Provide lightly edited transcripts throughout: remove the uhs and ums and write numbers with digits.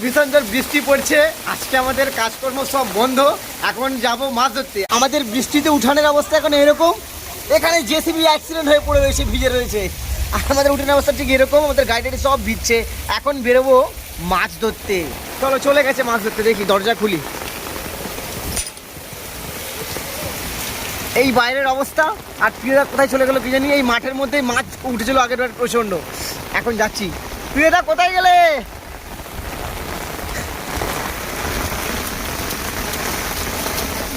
ভীষণ জোর বৃষ্টি পড়ছে। আজকে আমাদের কাজকর্ম সব বন্ধ, এখন যাব মাছ ধরতে। আমাদের বৃষ্টিতে উঠানের অবস্থা এখন এরকম, এখানে জেসিবি অ্যাক্সিডেন্ট হয়ে পড়ে রয়েছে, ভিজে রয়েছে। আর আমাদের উঠানের অবস্থা ঠিক এরকম, আমাদের গাড়ি সব ভিজছে। এখন বেরোবো মাছ ধরতে। চলো, চলে গেছে মাছ ধরতে। দেখি, দরজা খুলি। এই বাইরের অবস্থা। আর প্রিয়দা কোথায় চলে গেলো কি জানি। এই মাঠের মধ্যেই মাছ উঠেছিল আগের বার প্রচণ্ড। এখন যাচ্ছি। প্রিয়দা কোথায় গেলে?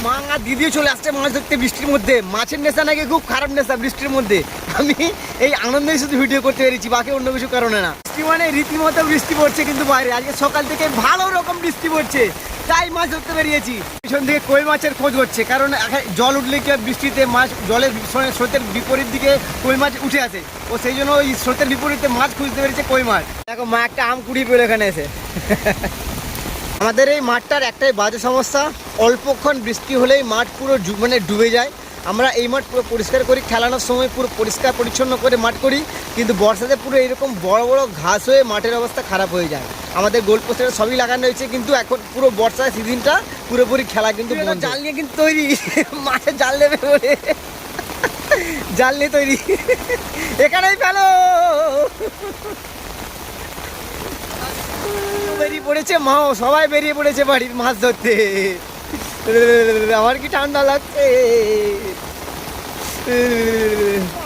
মা আর দিদিও চলে আসছে মাছ ধরতে বৃষ্টির মধ্যে। মাছের নেশা নাকি খুব খারাপ নেশা বৃষ্টির মধ্যে। আমি এই আনন্দেই শুধু ভিডিও করতে পেরেছি, বাকি অন্য কিছু কারণে না। বৃষ্টি মানে রীতিমতো বৃষ্টি পড়ছে, কিন্তু বাইরে আজকে সকাল থেকে ভালো রকম বৃষ্টি পড়ছে, তাই মাছ ধরতে বেরিয়েছি। পিছন থেকে কই মাছের খোঁজ হচ্ছে, কারণ জল উঠলে কি বৃষ্টিতে মাছ জলের স্রোতের বিপরীত দিকে কই মাছ উঠে আসে। ও সেই জন্য ওই স্রোতের বিপরীতে মাছ খুঁজতে পেরেছে কই মাছ। দেখো, মা একটা আম কুড়িয়ে পেলো এখানে এসে। আমাদের এই মাঠটার একটাই বাজে সমস্যা, অল্পক্ষণ বৃষ্টি হলেই মাঠ পুরো মানে ডুবে যায়। আমরা এই মাঠ পুরো পরিষ্কার করি, খেলানোর সময় পুরো পরিষ্কার পরিচ্ছন্ন করে মাঠ করি, কিন্তু বর্ষাতে পুরো এরকম বড় বড় ঘাস হয়ে মাঠের অবস্থা খারাপ হয়ে যায়। আমাদের গোল পোস্টারে সবই লাগানো হয়েছে, কিন্তু এখন পুরো বর্ষার সিজনটা পুরোপুরি খেলা কিন্তু জাল নিয়ে কিন্তু তৈরি। মাঠে জাল নেবে বলে জাল নিয়ে তৈরি। এখানেই ফেলো। বেরিয়ে পড়েছে মাও, সবাই বেরিয়ে পড়েছে বাড়ির মাছ ধরতে। আমার কি ঠান্ডা লাগছে।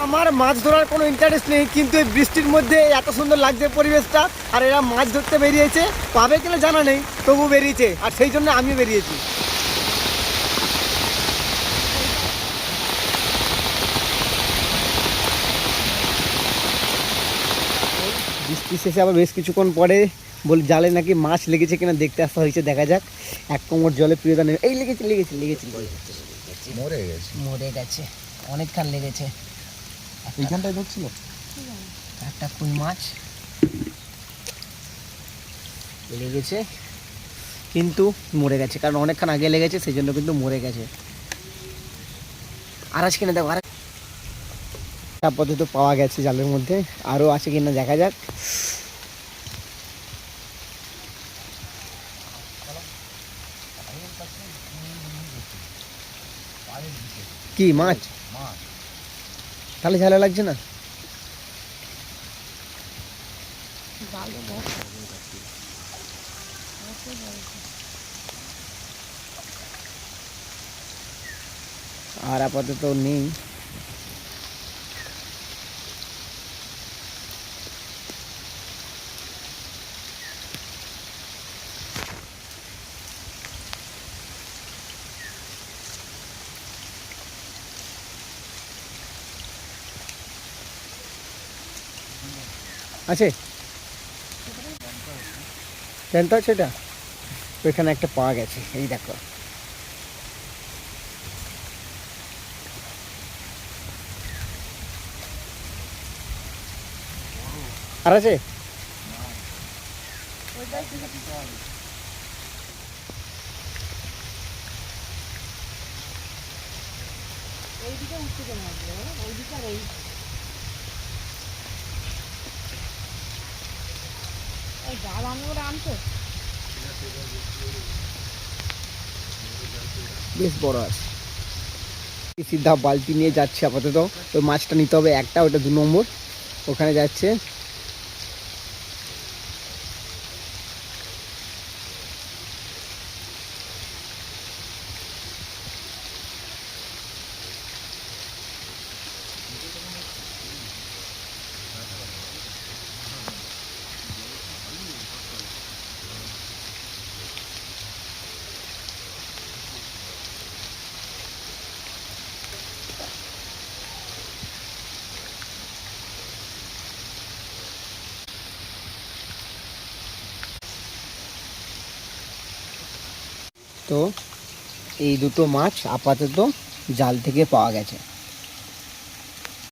আমার মাছ ধরার কোনো ইন্টারেস্ট নেই, কিন্তু এই বৃষ্টির মধ্যে এত সুন্দর লাগছে পরিবেশটা। আর এরা মাছ ধরতে বেরিয়েছে, পাবে কিনা জানা নেই, তবু বেরিয়েছে। আর সেই জন্য আমিও বেরিয়েছি। বৃষ্টি শেষে আবার বেশ কিছুক্ষণ পরে বলে জালে নাকি মাছ লেগেছে কিনা দেখতে আসা হয়েছে। দেখা যাক। এক কোমর জলে প্রিয়তা নেই। এই লেগেছে লেগেছে লেগেছে মরে গেছে, অনেকক্ষণ লেগেছে। এইখানটায় ধরছিল একটা কই মাছ লেগেছে, কিন্তু মরে গেছে, কারণ অনেকক্ষণ আগে লেগেছে, সেই জন্য কিন্তু মরে গেছে। আর আজ কিনা দেখো, আর আপাতত পাওয়া গেছে জালের মধ্যে, আরও আছে কিনা দেখা যাক। কি মাছ? তাহলে ঝালে লাগছে না? আর আপাতত নেই। আছে জ্যান্ত আছে, এটা ওইখানে একটা পাওয়া গেছে। এই দেখো, আর আছে। বেশ বড় আছে। সিধা বালতি নিয়ে যাচ্ছে আপাতত। ওই মাছটা নিতে হবে একটা, ওটা 2 নম্বর, ওখানে যাচ্ছে। তো এই দুটো মাছ আপাতত জাল থেকে পাওয়া গেছে।